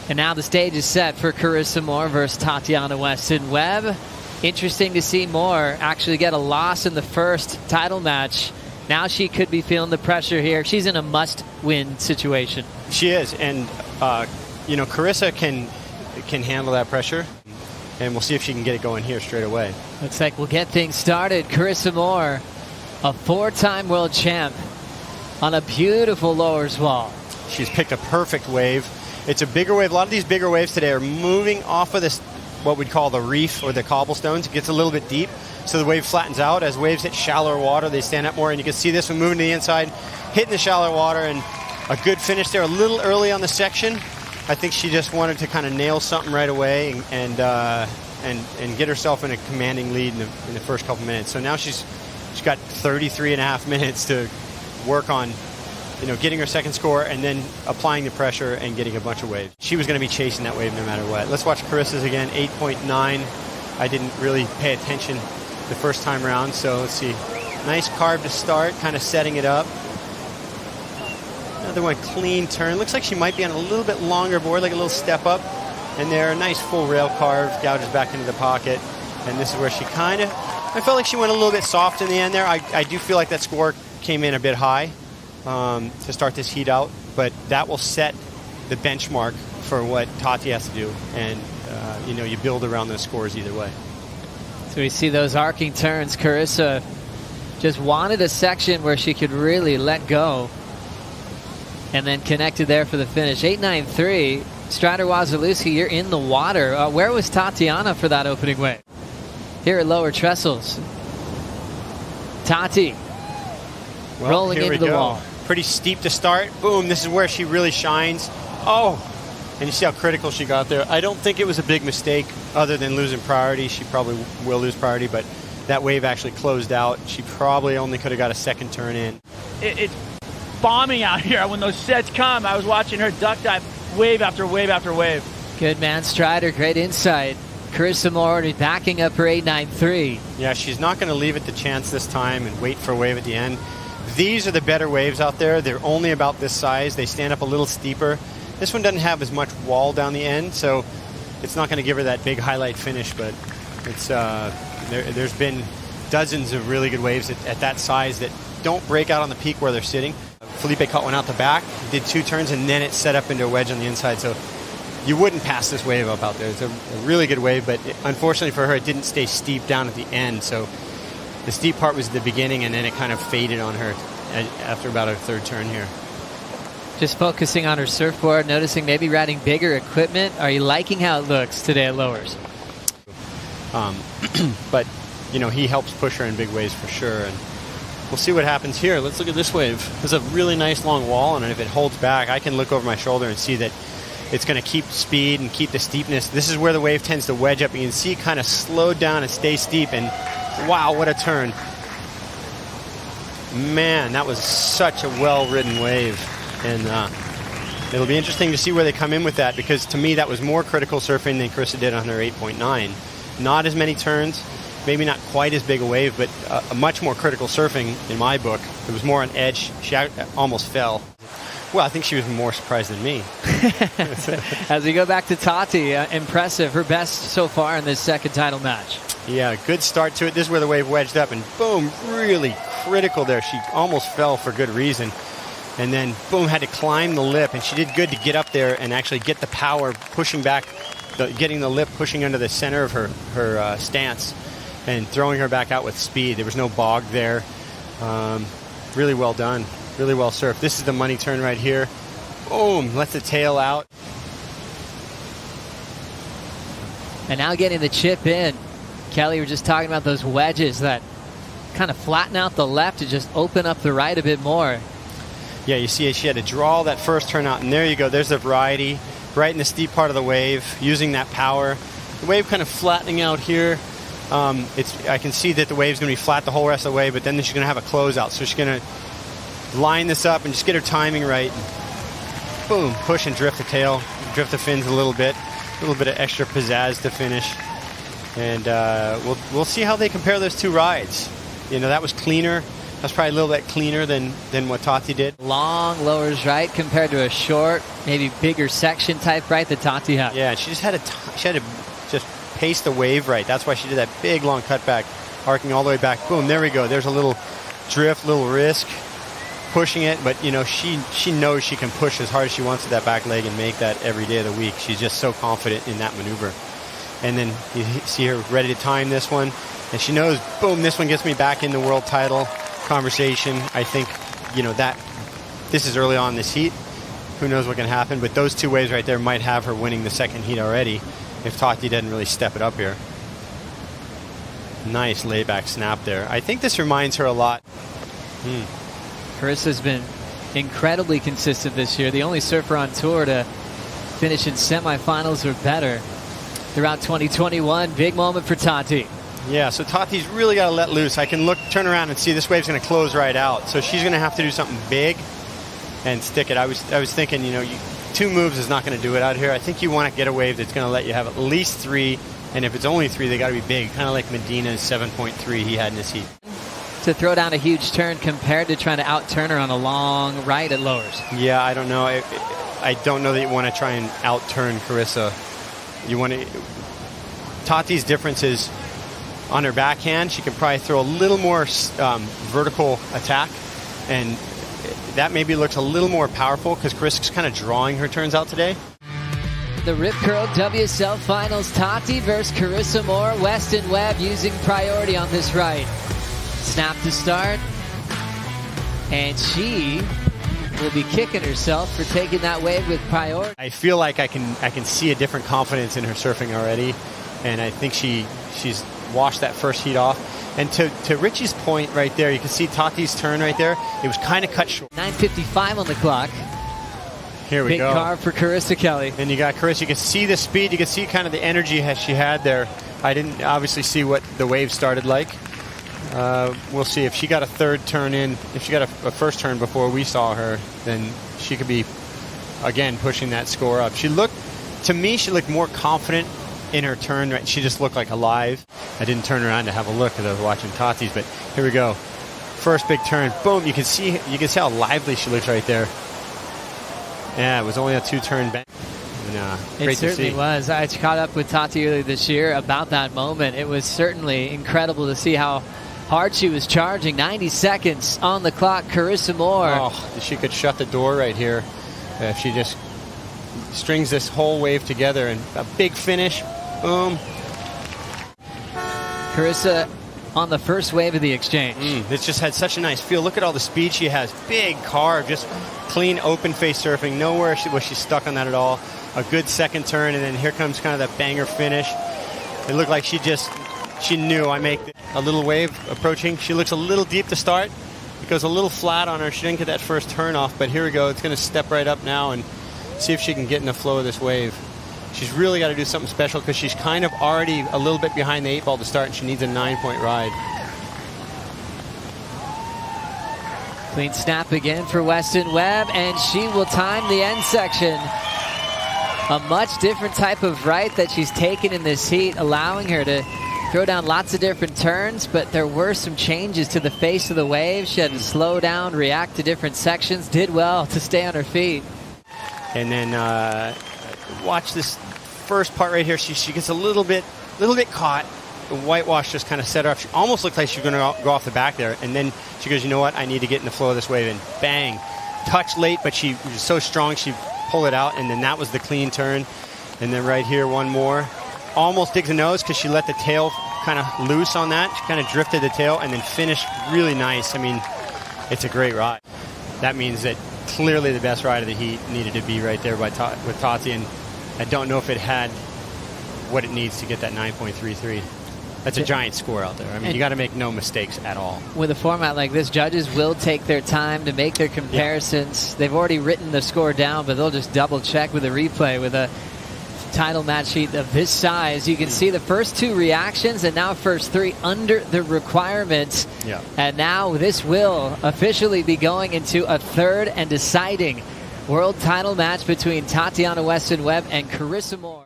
And now the stage is set for Carissa Moore versus Tatiana Weston-Webb. Interesting to see Moore actually get a loss in the first title match. Now she could be feeling the pressure here. She's in a must-win situation. She is, and you know, Carissa can handle that pressure, and we'll see if she can get it going here straight away. Looks like we'll get things started. Carissa Moore, a 4-time world champ, on a beautiful lowers wall. She's picked a perfect wave. It's a bigger wave. A lot of these bigger waves today are moving off of this, what we'd call the reef or the cobblestones. It gets a little bit deep, so the wave flattens out. As waves hit shallower water, they stand up more, and you can see this one moving to the inside, hitting the shallower water, and a good finish there. A little early on the section. I think she just wanted to kind of nail something right away and get herself in a commanding lead in the first couple minutes. So now she's got 33 and a half minutes to work on, you know, getting her second score and then applying the pressure and getting a bunch of waves. She was going to be chasing that wave no matter what. Let's watch Carissa's again, 8.9. I didn't really pay attention the first time around, so let's see. Nice carve to start, kind of setting it up. Another one, clean turn. Looks like she might be on a little bit longer board, like a little step up. And there, a nice full rail carve, gouges back into the pocket. And this is where she kind of, I felt like she went a little bit soft in the end there. I do feel like that score came in a bit high to start this heat out, but that will set the benchmark for what Tati has to do. And, you know, you build around those scores either way. So we see those arcing turns. Carissa just wanted a section where she could really let go, and then connected there for the finish. 8.93. Strider Wasilewski, you're in the water. Where was Tatiana for that opening wave? Here at lower trestles. Tati rolling into the wall. Pretty steep to start. Boom, this is where she really shines. Oh, and you see how critical she got there. I don't think it was a big mistake other than losing priority. She probably will lose priority, but that wave actually closed out. She probably only could have got a second turn in. It's bombing out here. When those sets come, I was watching her duck dive wave after wave after wave. Good man, Strider. Great insight. Carissa Moore already backing up her 8.93. Yeah, she's not going to leave it to chance this time and wait for a wave at the end. These are the better waves out there. They're only about this size. They stand up a little steeper. This one doesn't have as much wall down the end, so it's not going to give her that big highlight finish, but it's there's been dozens of really good waves at that size that don't break out on the peak where they're sitting. Felipe caught one out the back, did 2 turns, and then it set up into a wedge on the inside. So you wouldn't pass this wave up out there. It's a really good wave, but unfortunately for her, it didn't stay steep down at the end. So the steep part was the beginning, and then it kind of faded on her after about her 3rd turn here. Just focusing on her surfboard, noticing maybe riding bigger equipment. Are you liking how it looks today at lowers? But, you know, he helps push her in big waves for sure. And we'll see what happens here. Let's look at this wave. There's a really nice long wall, and if it holds back, I can look over my shoulder and see that it's going to keep speed and keep the steepness. This is where the wave tends to wedge up. You can see it kind of slowed down and stay steep, and wow, what a turn. Man, that was such a well-ridden wave. And it'll be interesting to see where they come in with that, because to me that was more critical surfing than Carissa did on her 8.9. Not as many turns, maybe not quite as big a wave, but a much more critical surfing in my book. It was more on edge. She almost fell. Well, I think she was more surprised than me. As we go back to Tati, impressive. Her best so far in this second title match. Yeah, good start to it. This is where the wave wedged up, and boom, really critical there. She almost fell for good reason. And then, boom, had to climb the lip, and she did good to get up there and actually get the power pushing back, getting the lip pushing under the center of her stance and throwing her back out with speed. There was no bog there. Really well done. Really well surfed. This is the money turn right here. Boom, lets the tail out. And now getting the chip in. Kelly, we were just talking about those wedges that kind of flatten out the left to just open up the right a bit more. Yeah, you see she had to draw that first turn out, and there you go. There's the variety right in the steep part of the wave, using that power. The wave kind of flattening out here. I can see that the wave's going to be flat the whole rest of the way, but then she's going to have a closeout. So she's going to line this up and just get her timing right. Boom, push and drift the tail, drift the fins a little bit of extra pizzazz to finish. And we'll see how they compare those two rides. You know, that was cleaner. That's probably a little bit cleaner than what Tati did. Long lowers right compared to a short, maybe bigger section type right that Tati had. Yeah, she just had to just pace the wave right. That's why she did that big long cutback, arcing all the way back. Boom, there we go. There's a little drift, little risk, pushing it, but you know, she knows she can push as hard as she wants with that back leg and make that every day of the week. She's just so confident in that maneuver. And then you see her ready to time this one, and she knows, boom, this one gets me back in the world title conversation. I think, you know, that this is early on in this heat. Who knows what can happen, but those two waves right there might have her winning the second heat already if Tati doesn't really step it up here. Nice layback snap there. I think this reminds her a lot. Carissa's been incredibly consistent this year. The only surfer on tour to finish in semifinals or better throughout 2021. Big moment for Tati. Yeah, so Tati's really got to let loose. I can turn around and see this wave's going to close right out. So she's going to have to do something big and stick it. I was thinking, you know, 2 moves is not going to do it out here. I think you want to get a wave that's going to let you have at least 3. And if it's only 3, they got to be big, kind of like Medina's 7.3 he had in his heat. To throw down a huge turn compared to trying to out-turn her on a long right at lowers. Yeah, I don't know. I don't know that you want to try and out-turn Carissa. You want to... Tati's difference is on her backhand, she can probably throw a little more vertical attack, and that maybe looks a little more powerful because Carissa's kind of drawing her turns out today. The Rip Curl WSL Finals, Tati versus Carissa Moore. Weston-Webb using priority on this right. Snap to start, and she will be kicking herself for taking that wave with priority. I feel like I can see a different confidence in her surfing already, and I think she's washed that first heat off. And to Richie's point right there, you can see Tati's turn right there. It was kind of cut short. 9:55 on the clock. Here we go. Big carve for Carissa Kelly. And you got Carissa. You can see the speed. You can see kind of the energy she had there. I didn't obviously see what the wave started like. We'll see if she got a third turn in. If she got a first turn before we saw her, then she could be, again, pushing that score up. To me, she looked more confident in her turn. Right? She just looked like alive. I didn't turn around to have a look because I was watching Tati's, but here we go. First big turn. Boom. You can see how lively she looks right there. Yeah, it was only a 2-turn bang. It certainly was. I caught up with Tati earlier this year about that moment. It was certainly incredible to see how hard she was charging. 90 seconds on the clock. Carissa Moore. Oh, she could shut the door right here if she just strings this whole wave together, and a big finish. Boom. Carissa on the first wave of the exchange. This just had such a nice feel. Look at all the speed she has. Big carve, just clean open face surfing. Nowhere was she stuck on that at all. A good second turn, and then here comes kind of that banger finish. It looked like she knew I make a little wave approaching. She looks a little deep to start. It goes a little flat on her. She didn't get that first turn off, but here we go. It's going to step right up now and see if she can get in the flow of this wave. She's really got to do something special because she's kind of already a little bit behind the 8 ball to start, and she needs a 9-point ride. Clean snap again for Weston-Webb, and she will time the end section. A much different type of right that she's taken in this heat, allowing her to throw down lots of different turns, but there were some changes to the face of the wave. She had to slow down, react to different sections, did well to stay on her feet. And then watch this first part right here. She gets a little bit caught. The whitewash just kind of set her up. She almost looked like she was going to go off the back there. And then she goes, you know what? I need to get in the flow of this wave. And bang. Touch late, but she was so strong she pulled it out. And then that was the clean turn. And then right here, one more. Almost digs a nose because she let the tail kind of loose on that. She kind of drifted the tail and then finished really nice. I mean, it's a great ride. That means that clearly the best ride of the heat needed to be right there with Tati. And I don't know if it had what it needs to get that 9.33. That's a giant score out there. I mean, you got to make no mistakes at all. With a format like this, judges will take their time to make their comparisons. Yeah. They've already written the score down, but they'll just double check with a replay with a title match sheet of this size. You can see the first 2 reactions and now first 3 under the requirements. Yeah. And now this will officially be going into a third and deciding world title match between Tatiana Weston-Webb and Carissa Moore.